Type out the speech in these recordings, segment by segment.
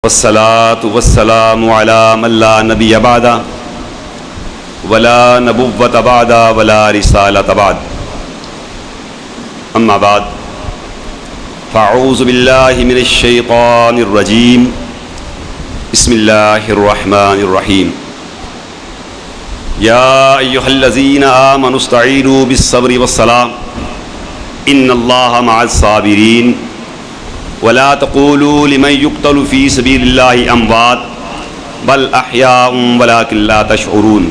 والصلاة والسلام على من لا نبي بعد ولا نبوة بعد ولا رسالة بعد أما بعد فأعوذ بالله من الشيطان الرجيم بسم الله الرحمن الرحيم يا أيها الذين آمنوا استعينوا بالصبر والصلاة إن الله مع الصابرين ولا تقولوا لمن يقتل في سبيل الله أموات بل أحياء ولكن لا تشعرون۔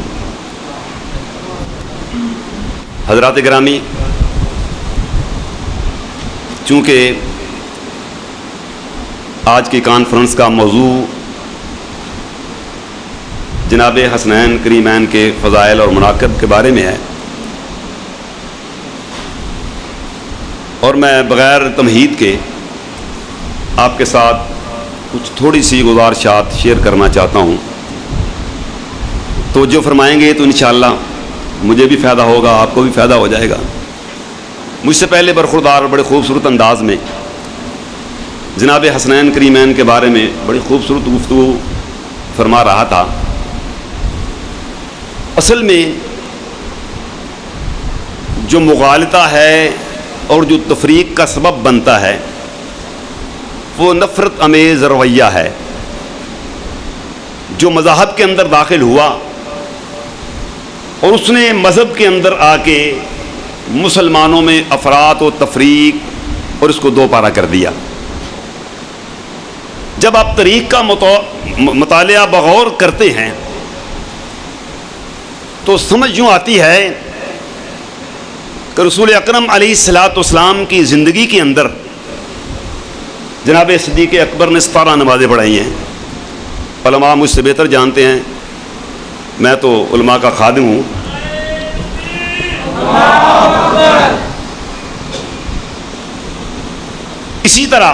حضرات گرامی، چونکہ آج کی کانفرنس کا موضوع جناب حسنین کریمین کے فضائل اور مناقب کے بارے میں ہے، اور میں بغیر تمہید کے آپ کے ساتھ کچھ تھوڑی سی گزارشات شیئر کرنا چاہتا ہوں۔ توجہ فرمائیں گے تو انشاءاللہ مجھے بھی فائدہ ہوگا، آپ کو بھی فائدہ ہو جائے گا۔ مجھ سے پہلے برخوردار بڑے خوبصورت انداز میں جناب حسنین کریمین کے بارے میں بڑی خوبصورت گفتگو فرما رہا تھا۔ اصل میں جو مغالطہ ہے اور جو تفریق کا سبب بنتا ہے وہ نفرت امیز رویہ ہے جو مذاہب کے اندر داخل ہوا اور اس نے مذہب کے اندر آ کے مسلمانوں میں افراط و تفریق اور اس کو دو پارہ کر دیا۔ جب آپ تاریخ کا مطالعہ بغور کرتے ہیں تو سمجھ یوں آتی ہے کہ رسول اکرم علیہ الصلوۃ والسلام کی زندگی کے اندر جناب صدیق اکبر نے 17 نمازیں پڑھائی ہیں۔ علماء مجھ سے بہتر جانتے ہیں، میں تو علماء کا خادم ہوں۔ اسی طرح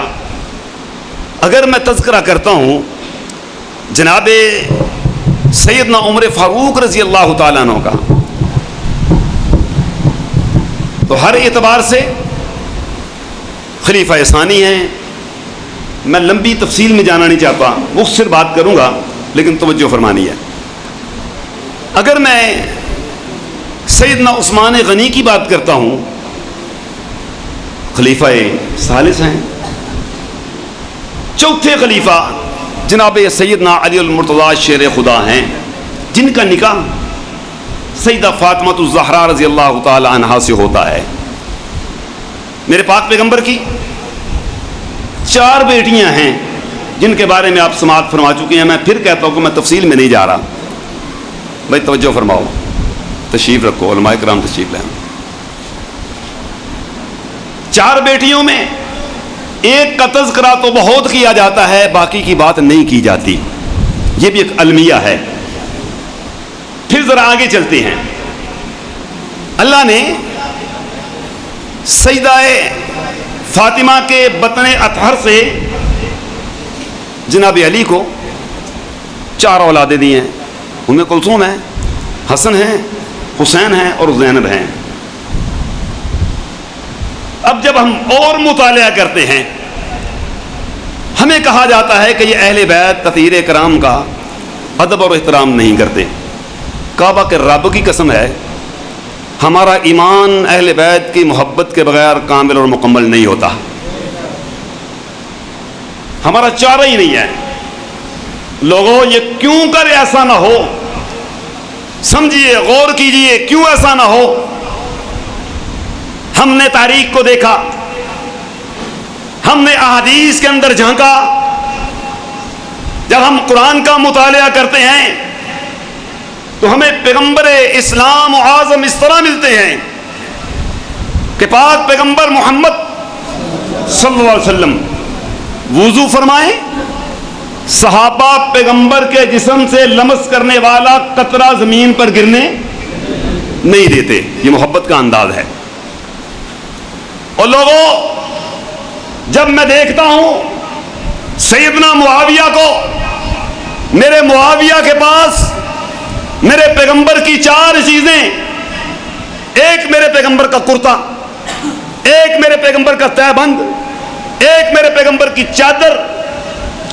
اگر میں تذکرہ کرتا ہوں جناب سیدنا عمر فاروق رضی اللہ تعالیٰ عنہ کا، تو ہر اعتبار سے خلیفہ ثانی ہیں۔ میں لمبی تفصیل میں جانا نہیں چاہتا، مختصر بات کروں گا لیکن توجہ فرمانی ہے۔ اگر میں سیدنا عثمان غنی کی بات کرتا ہوں، خلیفہ ثالث ہیں۔ چوتھے خلیفہ جناب سیدنا علی المرتضیٰ شیر خدا ہیں، جن کا نکاح سیدہ فاطمہ الزہرا رضی اللہ تعالی عنہا سے ہوتا ہے۔ میرے پاک پیغمبر کی 4 بیٹیاں ہیں جن کے بارے میں آپ سماعت فرما چکے ہیں۔ میں پھر کہتا ہوں کہ میں تفصیل میں نہیں جا رہا، بھائی توجہ فرماؤ، تشریف رکھو، علماء کرام تشریف لائیں۔ 4 بیٹیوں میں ایک کا تذکرہ تو بہت کیا جاتا ہے، باقی کی بات نہیں کی جاتی، یہ بھی ایک المیہ ہے۔ پھر ذرا آگے چلتے ہیں۔ اللہ نے سیدہ فاطمہ کے بطن اطہر سے جناب علی کو 4 اولادیں دی ہیں۔ ان میں کلثوم ہیں، حسن ہیں، حسین ہیں اور زینب ہیں۔ اب جب ہم اور مطالعہ کرتے ہیں، ہمیں کہا جاتا ہے کہ یہ اہل بیت تطہیر کرام کا ادب اور احترام نہیں کرتے۔ کعبہ کے رب کی قسم ہے، ہمارا ایمان اہل بیت کی محبت کے بغیر کامل اور مکمل نہیں ہوتا۔ ہمارا چارہ ہی نہیں ہے۔ لوگوں، یہ کیوں کر ایسا نہ ہو، سمجھیے، غور کیجئے، کیوں ایسا نہ ہو۔ ہم نے تاریخ کو دیکھا، ہم نے احادیث کے اندر جھانکا، جب ہم قرآن کا مطالعہ کرتے ہیں تو ہمیں پیغمبر اسلام اعظم اس طرح ملتے ہیں کہ پاک پیغمبر محمد صلی اللہ علیہ وسلم وضو فرمائیں، صحابہ پیغمبر کے جسم سے لمس کرنے والا قطرہ زمین پر گرنے نہیں دیتے۔ یہ محبت کا انداز ہے۔ اور لوگوں، جب میں دیکھتا ہوں سیدنا معاویہ کو، میرے معاویہ کے پاس میرے پیغمبر کی 4 چیزیں، ایک میرے پیغمبر کا کرتا، ایک میرے پیغمبر کا تہبند، ایک میرے پیغمبر کی چادر،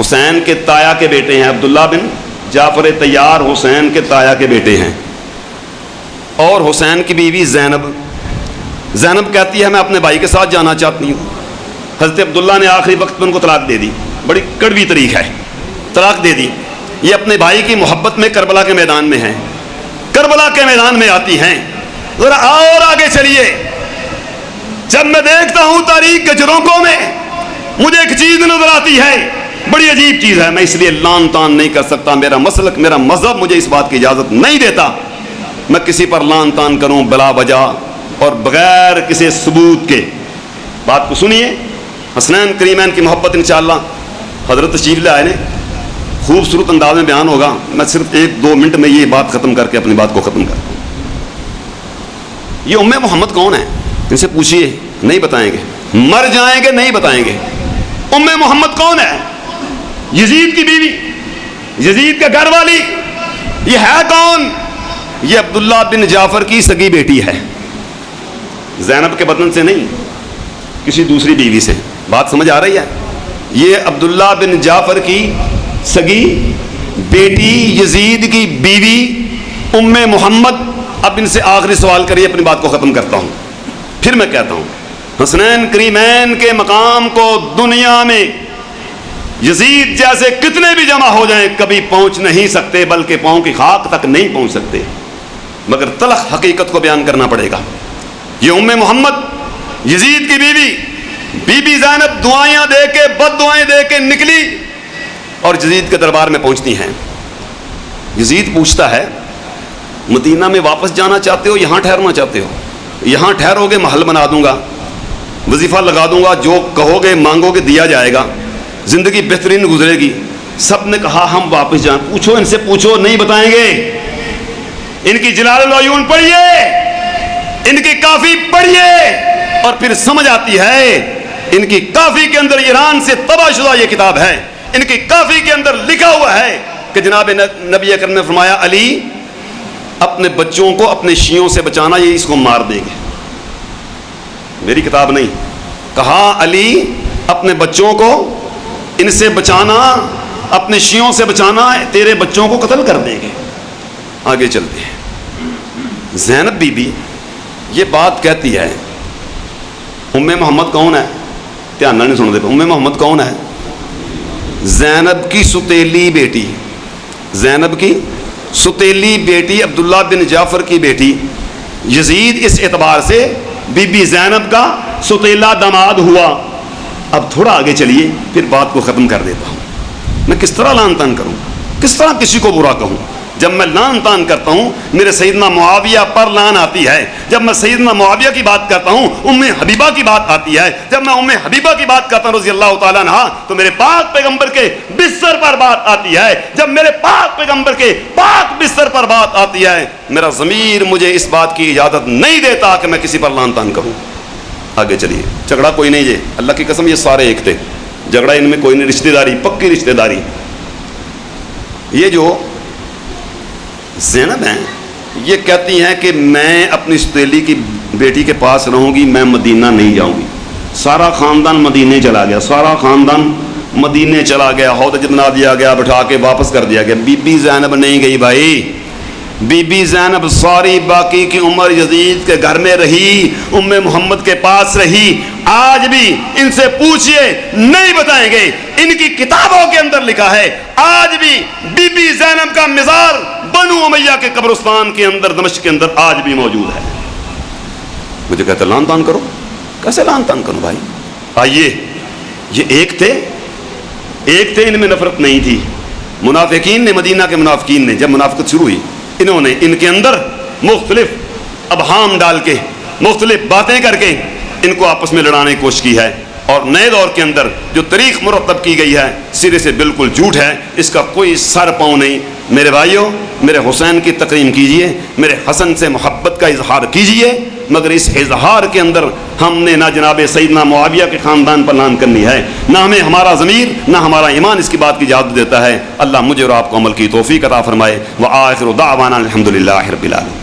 حسین کے تایا کے بیٹے ہیں، عبداللہ بن جعفر طیار حسین کے تایا کے بیٹے ہیں، اور حسین کی بیوی زینب کہتی ہے میں اپنے بھائی کے ساتھ جانا چاہتی ہوں۔ حضرت عبداللہ نے آخری وقت میں ان کو طلاق دے دی، بڑی کڑوی طریق ہے، طلاق دے دی۔ یہ اپنے بھائی کی محبت میں کربلا کے میدان میں ہیں، کربلا کے میدان میں آتی ہیں۔ ذرا اور آگے چلیے، جب میں دیکھتا ہوں تاریخ کے جھروکوں میں مجھے ایک چیز نظر آتی ہے، بڑی عجیب چیز ہے، میں اس لیے لان تان نہیں کر سکتا، میرا مسلک میرا مذہب مجھے اس بات کی اجازت نہیں دیتا میں کسی پر لان تان کروں بلا وجہ اور بغیر کسی ثبوت کے۔ بات کو سنیے، حسنین کریمین کی محبت انشاءاللہ حضرت تشریف لے آئے نے، خوبصورت انداز میں بیان ہوگا، میں صرف 1-2 منٹ میں یہ بات ختم کر کے اپنی بات کو ختم کرتا ہوں۔ یہ ام محمد کون ہے؟ ان سے پوچھئے، نہیں بتائیں گے، مر جائیں گے نہیں بتائیں گے۔ ام محمد کون ہے؟ یزید کی بیوی، یزید کے گھر والی۔ یہ ہے کون؟ یہ عبداللہ بن جعفر کی سگی بیٹی ہے، زینب کے بدن سے نہیں، کسی دوسری بیوی سے۔ بات سمجھ آ رہی ہے؟ یہ عبداللہ بن جعفر کی سگی بیٹی، یزید کی بیوی ام محمد۔ اب ان سے آخری سوال کریے، اپنی بات کو ختم کرتا ہوں، پھر میں کہتا ہوں حسنین کریمین کے مقام کو دنیا میں یزید جیسے کتنے بھی جمع ہو جائیں کبھی پہنچ نہیں سکتے، بلکہ پاؤں کی خاک تک نہیں پہنچ سکتے، مگر تلخ حقیقت کو بیان کرنا پڑے گا۔ یہ ام محمد یزید کی بیوی، بی بی زینب دعائیں دے کے بد دعائیں دے کے نکلی اور یزید کے دربار میں پہنچتی ہیں۔ یزید پوچھتا ہے مدینہ میں واپس جانا چاہتے ہو یہاں ٹھہرنا چاہتے ہو؟ یہاں ٹھہرو گے محل بنا دوں گا، وظیفہ لگا دوں گا، جو کہو گے مانگو گے دیا جائے گا، زندگی بہترین گزرے گی۔ سب نے کہا ہم واپس جائیں۔ پوچھو ان سے، پوچھو، نہیں بتائیں گے۔ ان کی جلال العیون پڑھیے، ان کی کافی پڑھیے، اور پھر سمجھ آتی ہے۔ ان کی کافی کے اندر ایران سے طبع شدہ یہ کتاب ہے، ان کی کافی کے اندر لکھا ہوا ہے کہ جناب نبی اکرم نے فرمایا علی اپنے بچوں کو اپنے شیعوں سے بچانا، یہ اس کو مار دیں گے۔ میری کتاب نہیں، کہا علی اپنے بچوں کو ان سے بچانا، اپنے شیعوں سے بچانا، تیرے بچوں کو قتل کر دیں گے۔ آگے چلتے ہیں۔ زینب بی بی یہ بات کہتی ہے۔ ام محمد کون ہے؟ دھیان نہیں سن دے۔ ام محمد کون ہے؟ زینب کی ستیلی بیٹی، زینب کی ستیلی بیٹی، عبداللہ بن جعفر کی بیٹی۔ یزید اس اعتبار سے بی بی زینب کا ستیلا داماد ہوا۔ اب تھوڑا آگے چلیے، پھر بات کو ختم کر دیتا ہوں۔ میں کس طرح لان تان کروں، کس طرح کسی کو برا کہوں؟ جب میں لان تان کرتا ہوں میرے سیدنا معاویہ پر لان آتی ہے، جب میں سیدنا معاویہ کی بات کرتا ہوں ام حبیبہ کی بات آتی ہے، جب میں ام حبیبہ کی بات کرتا ہوں رضی اللہ تعالیٰ عنہ تو میرے پاک پیغمبر کے بستر پر بات آتی ہے۔ جب میرے پاک پیغمبر کے پاک بستر پر بات آتی ہے میرا ضمیر مجھے اس بات کی اجازت نہیں دیتا کہ میں کسی پر لان تان کروں۔ آگے چلیے۔ جھگڑا کوئی نہیں، یہ اللہ کی قسم یہ سارے ایک تھے، جھگڑا ان میں کوئی نہیں، رشتہ داری پکی رشتہ داری۔ یہ جو زینب ہیں یہ کہتی ہیں کہ میں اپنی ستیلی کی بیٹی کے پاس رہوں گی، میں مدینہ نہیں جاؤں گی۔ سارا خاندان مدینے چلا گیا، سارا خاندان مدینے چلا گیا، ہودج بنا دیا گیا، بٹھا کے واپس کر دیا گیا۔ بی بی زینب نہیں گئی بھائی، بی بی زینب ساری باقی کی عمر یزید کے گھر میں رہی، ام محمد کے پاس رہی۔ آج بھی ان سے پوچھئے نہیں بتائیں گے، ان کی کتابوں کے اندر لکھا ہے آج بھی بی بی زینب کا مزار بنو امیہ کے قبرستان کے اندر دمشق کے اندر آج بھی موجود ہے۔ مجھے کہتے لان تان کرو، کیسے لان تان کروں بھائی؟ آئیے، یہ ایک تھے ان میں نفرت نہیں تھی۔ منافقین نے، مدینہ کے منافقین نے جب منافقت شروع ہوئی انہوں نے ان کے اندر مختلف ابہام ڈال کے مختلف باتیں کر کے ان کو آپس میں لڑانے کی کوشش کی ہے، اور نئے دور کے اندر جو تاریخ مرتب کی گئی ہے سرے سے بالکل جھوٹ ہے، اس کا کوئی سر پاؤں نہیں۔ میرے بھائیوں، میرے حسین کی تکریم کیجئے، میرے حسن سے محبت کا اظہار کیجئے، مگر اس اظہار کے اندر ہم نے نہ جناب سیدنا معاویہ کے خاندان پر لان کرنی ہے، نہ ہمیں ہمارا ضمیر نہ ہمارا ایمان اس کی بات کی اجازت دیتا ہے۔ اللہ مجھے اور آپ کو عمل کی توفیق عطا فرمائے۔ وآخر دعوانا الحمدللہ رب العالمین۔